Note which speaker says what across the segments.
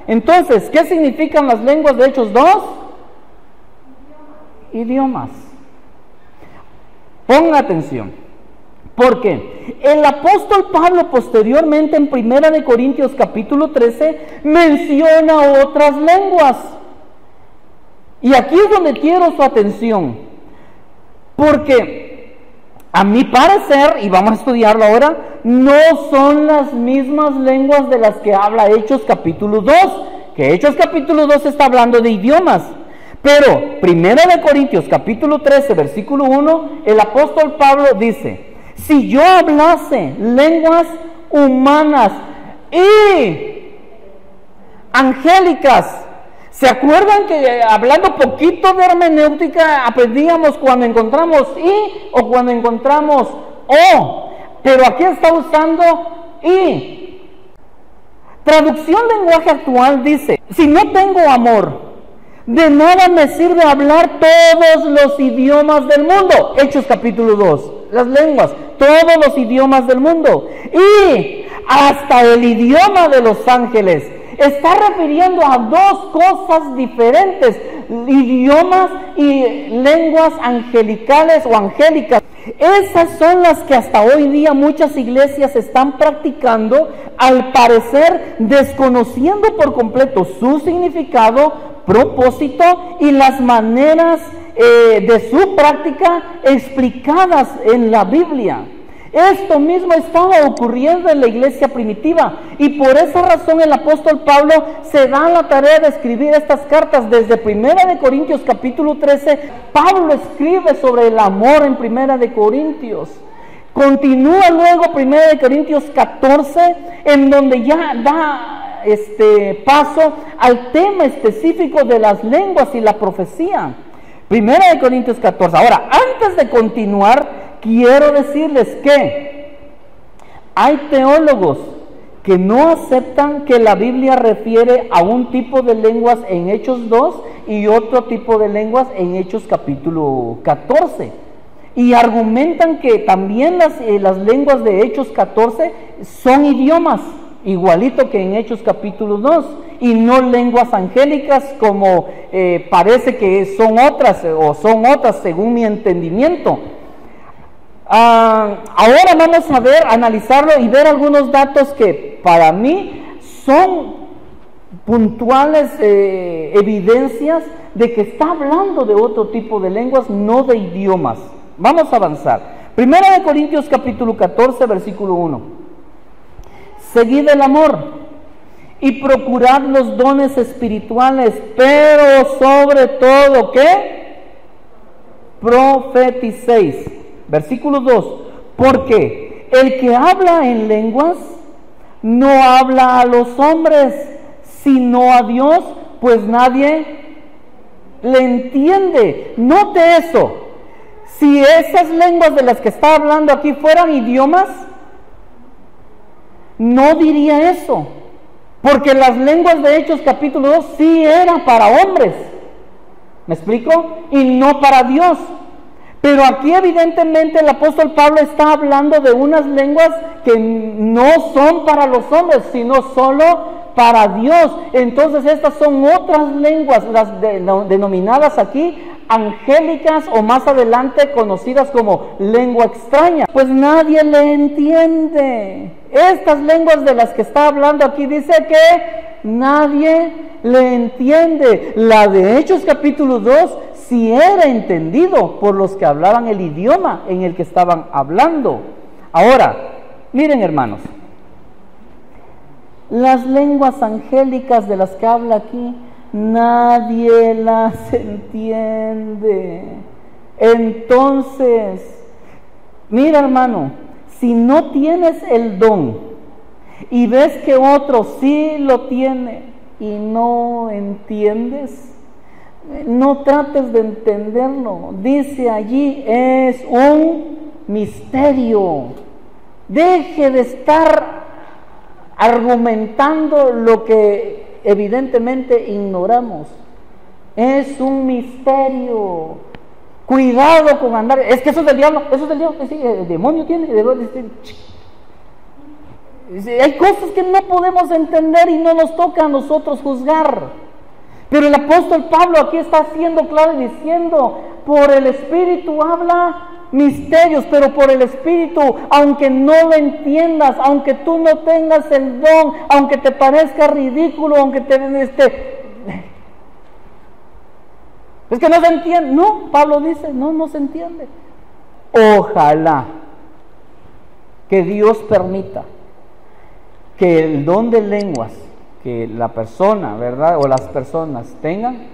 Speaker 1: Entonces, ¿qué significan las lenguas de Hechos 2? Idiomas. Pongan atención, porque el apóstol Pablo posteriormente en 1 Corintios capítulo 13 menciona otras lenguas. Y aquí es donde quiero su atención, porque a mi parecer, y vamos a estudiarlo ahora, no son las mismas lenguas de las que habla Hechos capítulo 2, que Hechos capítulo 2 está hablando de idiomas. Pero 1 Corintios capítulo 13 versículo 1, el apóstol Pablo dice: si yo hablase lenguas humanas y angélicas. ¿Se acuerdan que hablando poquito de hermenéutica aprendíamos cuando encontramos y o cuando encontramos o? Pero aquí está usando y. Traducción lenguaje actual dice: si no tengo amor, de nada me sirve hablar todos los idiomas del mundo. Hechos capítulo 2, las lenguas, todos los idiomas del mundo. Y hasta el idioma de los ángeles. Está refiriendo a dos cosas diferentes: idiomas y lenguas angelicales o angélicas. Esas son las que hasta hoy día muchas iglesias están practicando, al parecer desconociendo por completo su significado, propósito y las maneras de su práctica explicadas en la Biblia. Esto mismo estaba ocurriendo en la iglesia primitiva, y por esa razón el apóstol Pablo se da la tarea de escribir estas cartas. Desde 1 Corintios capítulo 13, Pablo escribe sobre el amor en 1 Corintios. Continúa luego 1 Corintios 14, en donde ya da paso al tema específico de las lenguas y la profecía. 1 Corintios 14. Ahora, antes de continuar, quiero decirles que hay teólogos que no aceptan que la Biblia refiere a un tipo de lenguas en Hechos 2 y otro tipo de lenguas en Hechos capítulo 14. Y argumentan que también las lenguas de Hechos 14 son idiomas, igualito que en Hechos capítulo 2, y no lenguas angélicas como parece que son otras según mi entendimiento. Ahora vamos a analizarlo y ver algunos datos que para mí son puntuales evidencias de que está hablando de otro tipo de lenguas, no de idiomas. Vamos a avanzar. 1 Corintios capítulo 14 versículo 1. Seguid el amor y procurad los dones espirituales, pero sobre todo, ¿qué? Profeticéis. Versículo 2, porque el que habla en lenguas no habla a los hombres, sino a Dios, pues nadie le entiende. Note eso. Si esas lenguas de las que está hablando aquí fueran idiomas, no diría eso, porque las lenguas de Hechos capítulo 2 sí eran para hombres, ¿me explico? Y no para Dios. Pero aquí evidentemente el apóstol Pablo está hablando de unas lenguas que no son para los hombres, sino solo para Dios. Entonces estas son otras lenguas, las denominadas aquí angélicas, o más adelante conocidas como lengua extraña. Pues nadie le entiende. Estas lenguas de las que está hablando aquí dice que nadie le entiende. La de Hechos capítulo 2 si era entendido por los que hablaban el idioma en el que estaban hablando. Ahora, miren hermanos, las lenguas angélicas de las que habla aquí, nadie las entiende. Entonces, mira hermano, si no tienes el don y ves que otro sí lo tiene y no entiendes, no trates de entenderlo. Dice allí, es un misterio. Deje de estar argumentando lo que evidentemente ignoramos. Es un misterio. Cuidado con andar, es que eso es del diablo, eso es del diablo, sí, el demonio tiene, Hay cosas que no podemos entender y no nos toca a nosotros juzgar. Pero el apóstol Pablo aquí está haciendo claro y diciendo, por el Espíritu habla misterios, pero por el Espíritu, aunque no lo entiendas, aunque tú no tengas el don, aunque te parezca ridículo, aunque es que no se entiende. No, Pablo dice, no se entiende. Ojalá que Dios permita que el don de lenguas que la persona, ¿verdad? O las personas tengan,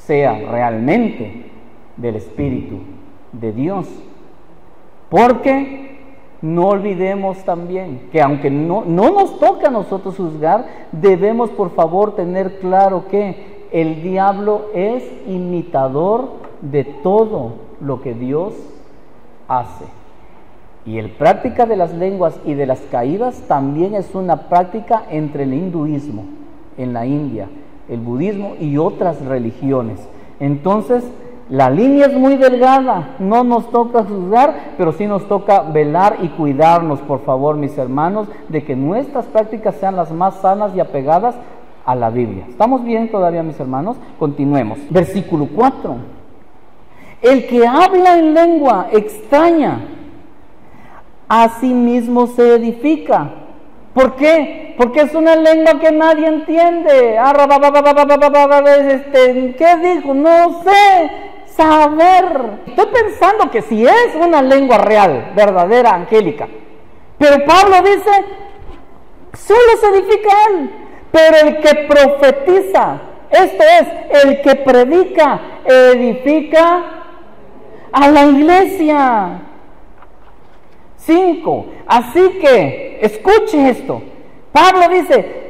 Speaker 1: sea realmente del Espíritu de Dios. Porque no olvidemos también que aunque no nos toca a nosotros juzgar, debemos por favor tener claro que el diablo es imitador de todo lo que Dios hace. Y el práctica de las lenguas y de las caídas también es una práctica entre el hinduismo en la India, el budismo y otras religiones. Entonces, la línea es muy delgada, no nos toca juzgar, pero sí nos toca velar y cuidarnos, por favor, mis hermanos, de que nuestras prácticas sean las más sanas y apegadas a la Biblia. ¿Estamos bien todavía, mis hermanos? Continuemos. Versículo 4. El que habla en lengua extraña, a sí mismo se edifica. ¿Por qué? Porque es una lengua que nadie entiende. ¿Qué dijo? No sé. Saber. Estoy pensando que si es una lengua real, verdadera, angélica. Pero Pablo dice, solo se edifica él. Pero el que profetiza, esto es, el que predica, edifica a la iglesia. 5. Así que, escuche esto. Pablo dice,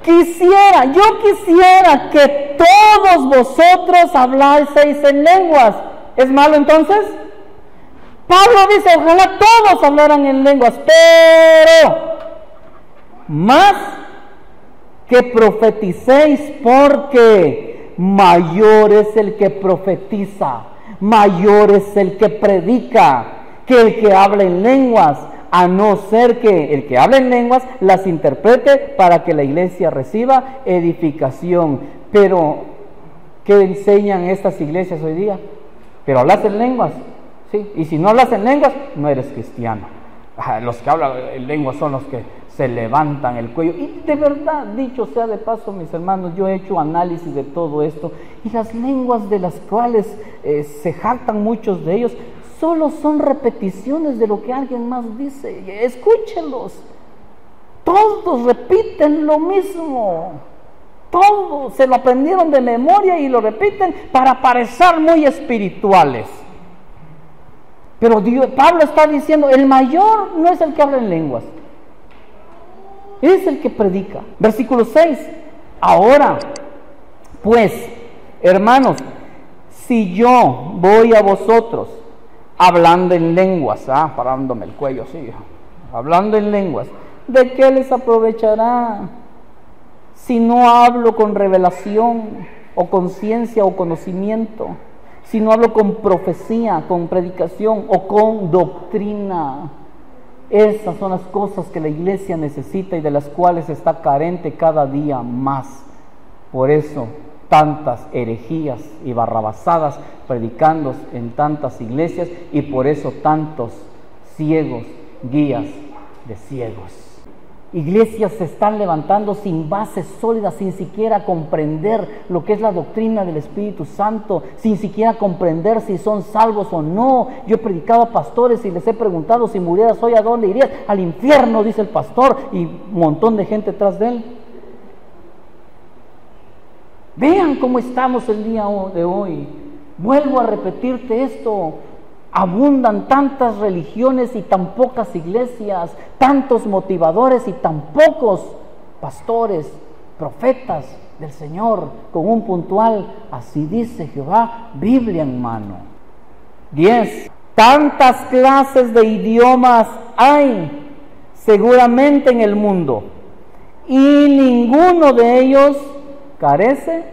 Speaker 1: yo quisiera que todos vosotros hablaseis en lenguas. ¿Es malo entonces? Pablo dice, ojalá todos hablaran en lenguas, pero más que profeticéis, porque mayor es el que profetiza, mayor es el que predica, que el que habla en lenguas, a no ser que el que habla en lenguas las interprete para que la iglesia reciba edificación. Pero, ¿qué enseñan estas iglesias hoy día? Pero hablas en lenguas, ¿sí? Y si no hablas en lenguas, no eres cristiano. Los que hablan en lenguas son los que se levantan el cuello. Y de verdad, dicho sea de paso, mis hermanos, yo he hecho análisis de todo esto, y las lenguas de las cuales se jactan muchos de ellos, solo son repeticiones de lo que alguien más dice. Escúchenlos. Todos repiten lo mismo. Todos se lo aprendieron de memoria y lo repiten para parecer muy espirituales. Pero Pablo está diciendo, el mayor no es el que habla en lenguas, es el que predica. Versículo 6. Ahora, pues, hermanos, si yo voy a vosotros hablando en lenguas, parándome el cuello así, hablando en lenguas, ¿de qué les aprovechará si no hablo con revelación o con ciencia o conocimiento? Si no hablo con profecía, con predicación o con doctrina. Esas son las cosas que la iglesia necesita y de las cuales está carente cada día más. Por eso tantas herejías y barrabasadas predicando en tantas iglesias, y por eso tantos ciegos, guías de ciegos. Iglesias se están levantando sin bases sólidas, sin siquiera comprender lo que es la doctrina del Espíritu Santo, sin siquiera comprender si son salvos o no. Yo he predicado a pastores y les he preguntado, si murieras hoy, ¿a dónde irías? Al infierno, dice el pastor, y un montón de gente tras de él. Vean cómo estamos el día de hoy. Vuelvo a repetirte esto. Abundan tantas religiones y tan pocas iglesias, tantos motivadores y tan pocos pastores, profetas del Señor, con un puntual, así dice Jehová, Biblia en mano. 10. Tantas clases de idiomas hay seguramente en el mundo, y ninguno de ellos carece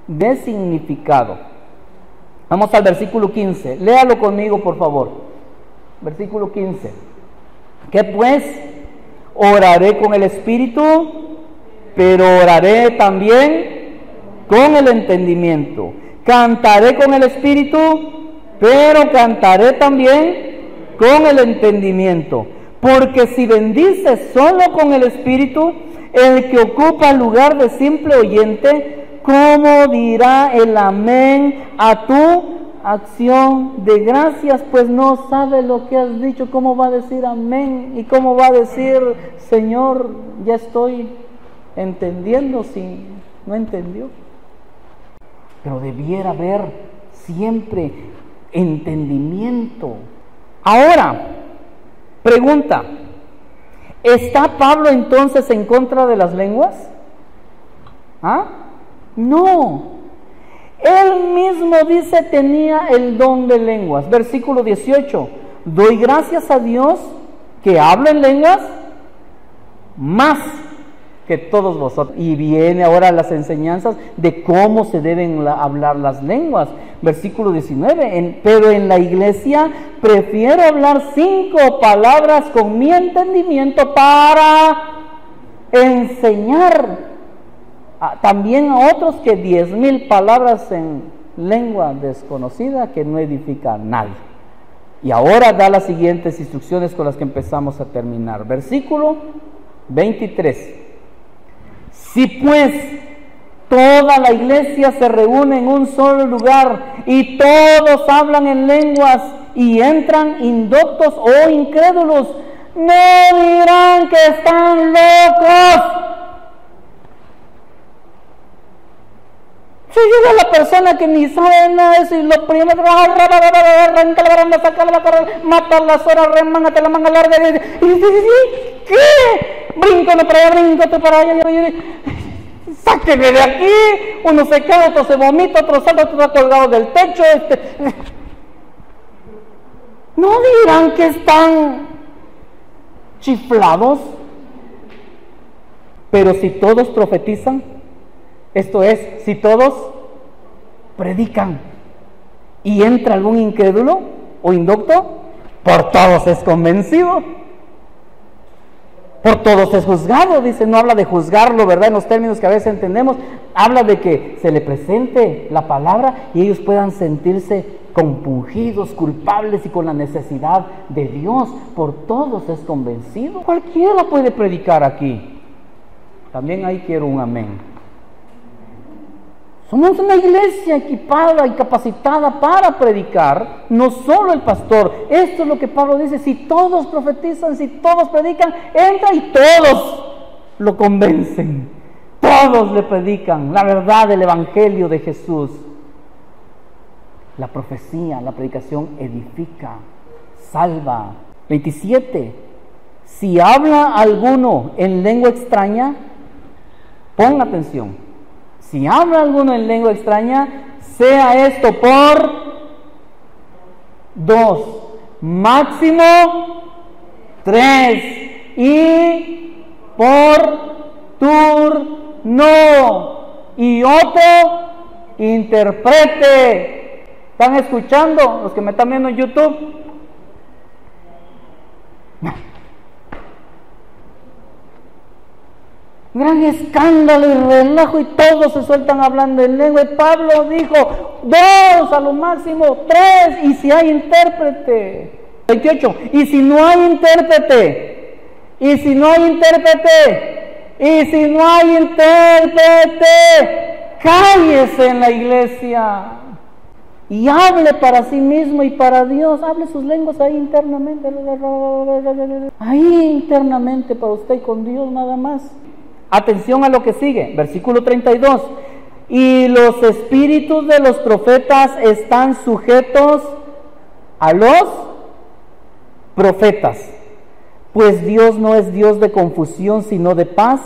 Speaker 1: de significado. Vamos al versículo 15. Léalo conmigo, por favor. Versículo 15. ¿Qué pues? oraré con el espíritu, pero oraré también con el entendimiento. Cantaré con el espíritu, pero cantaré también con el entendimiento. Porque si bendices solo con el espíritu, el que ocupa el lugar de simple oyente, ¿cómo dirá el amén a tu acción de gracias? Pues no sabe lo que has dicho. ¿Cómo va a decir amén? ¿Y cómo va a decir, Señor, ya estoy entendiendo si no entendió? Pero debiera haber siempre entendimiento. Ahora, pregunta, ¿está Pablo entonces en contra de las lenguas? ¿Ah? No. Él mismo dice tenía el don de lenguas. Versículo 18. Doy gracias a Dios que hablo en lenguas más que todos vosotros. Y viene ahora las enseñanzas de cómo se deben hablar las lenguas. Versículo 19. Pero en la iglesia prefiero hablar 5 palabras con mi entendimiento para enseñar también a otros que 10,000 palabras en lengua desconocida que no edifica a nadie. Y ahora da las siguientes instrucciones con las que empezamos a terminar. Versículo 23. Si pues toda la iglesia se reúne en un solo lugar y todos hablan en lenguas y entran indoctos o incrédulos, no dirán que están locos. Si llega la persona que ni sabe nada de eso y lo primero arranca la baranda, saca la cara, mata las horas, remángate la manga larga y ¿qué? Brinco no para allá, brinco otro para allá, sáquenme de aquí. Uno se cae, otro se vomita, otro salta, otro está colgado del techo. No dirán que están chiflados. Pero si todos profetizan, esto es, si todos predican y entra algún incrédulo o indocto, por todos es convencido, por todos es juzgado. Dice, no habla de juzgarlo, ¿verdad? En los términos que a veces entendemos, habla de que se le presente la palabra y ellos puedan sentirse compungidos, culpables y con la necesidad de Dios. Por todos es convencido. Cualquiera puede predicar aquí. También ahí quiero un amén. Somos una iglesia equipada y capacitada para predicar, no solo el pastor. Esto es lo que Pablo dice: si todos profetizan, si todos predican, entra y todos lo convencen. Todos le predican la verdad del evangelio de Jesús. La profecía, la predicación edifica, salva. 27. Si habla alguno en lengua extraña, pon atención. Si habla alguno en lengua extraña, sea esto por 2, máximo 3, y por turno, y otro interprete. ¿Están escuchando los que me están viendo en YouTube? Gran escándalo y relajo y todos se sueltan hablando en lengua. Y Pablo dijo 2, a lo máximo 3, y si hay intérprete. 28. Y si no hay intérprete, y si no hay intérprete, y si no hay intérprete, cállese en la iglesia y hable para sí mismo y para Dios. Hable sus lenguas ahí internamente, ahí internamente para usted y con Dios nada más. Atención a lo que sigue, versículo 32. Y los espíritus de los profetas están sujetos a los profetas, pues Dios no es Dios de confusión, sino de paz,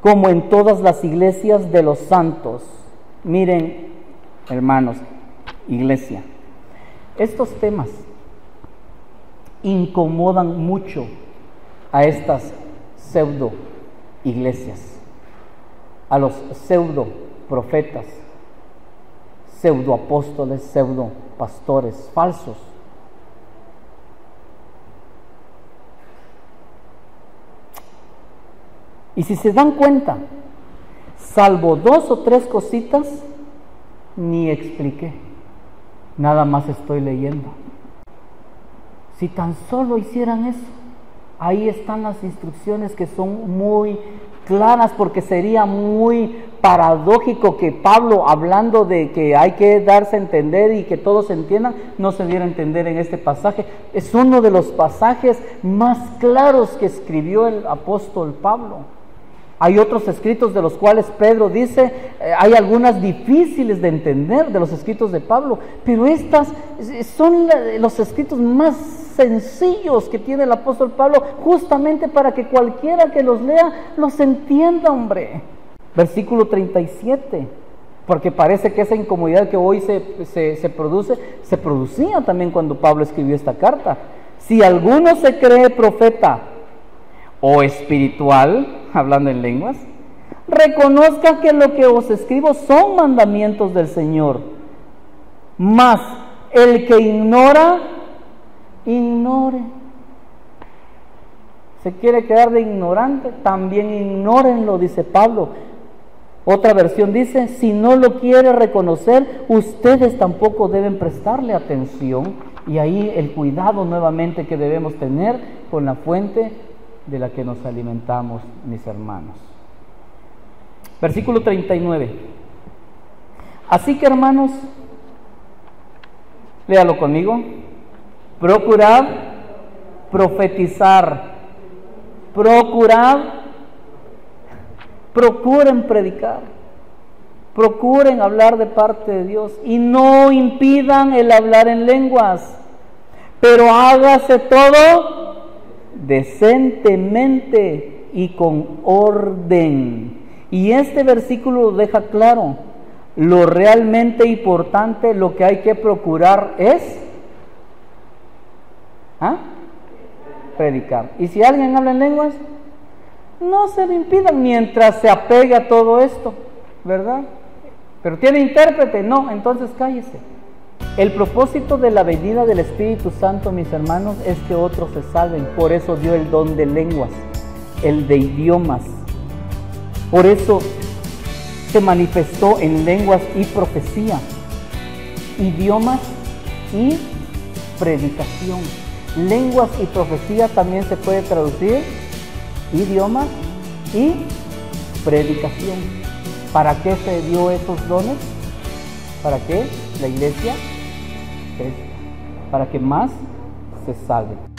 Speaker 1: como en todas las iglesias de los santos. Miren, hermanos, iglesia, estos temas incomodan mucho a estas pseudo iglesias, a los pseudo profetas, pseudo apóstoles, pseudo pastores falsos. Y si se dan cuenta, salvo 2 o 3 cositas, ni expliqué, nada más estoy leyendo. Si tan solo hicieran eso, ahí están las instrucciones que son muy claras, porque sería muy paradójico que Pablo, hablando de que hay que darse a entender y que todos entiendan, no se diera a entender en este pasaje. Es uno de los pasajes más claros que escribió el apóstol Pablo. Hay otros escritos de los cuales Pedro dice, hay algunas difíciles de entender de los escritos de Pablo, pero estas son los escritos más sencillos que tiene el apóstol Pablo, justamente para que cualquiera que los lea los entienda, hombre. Versículo 37, porque parece que esa incomodidad que hoy se produce, se producía también cuando Pablo escribió esta carta. Si alguno se cree profeta o espiritual, hablando en lenguas, reconozca que lo que os escribo son mandamientos del Señor. Mas el que ignora, ignore. Se quiere quedar de ignorante, también ignórenlo, dice Pablo. Otra versión dice, si no lo quiere reconocer, ustedes tampoco deben prestarle atención. Y ahí el cuidado nuevamente que debemos tener con la fuente de la que nos alimentamos, mis hermanos. Versículo 39. Así que, hermanos, léalo conmigo. Procurad profetizar. Procuren predicar. Procuren hablar de parte de Dios y no impidan el hablar en lenguas, pero hágase todo decentemente y con orden. Y este versículo lo deja claro. Lo realmente importante, lo que hay que procurar es predicar. Y si alguien habla en lenguas, no se le impidan mientras se apegue a todo esto, ¿verdad? Pero tiene intérprete, no, entonces cállese. El propósito de la venida del Espíritu Santo, mis hermanos, es que otros se salven. Por eso dio el don de lenguas, el de idiomas. Por eso se manifestó en lenguas y profecía, idiomas y predicación. Lenguas y profecía también se puede traducir idiomas y predicación. ¿Para qué se dio esos dones? ¿Para qué? La iglesia, para que más se salven.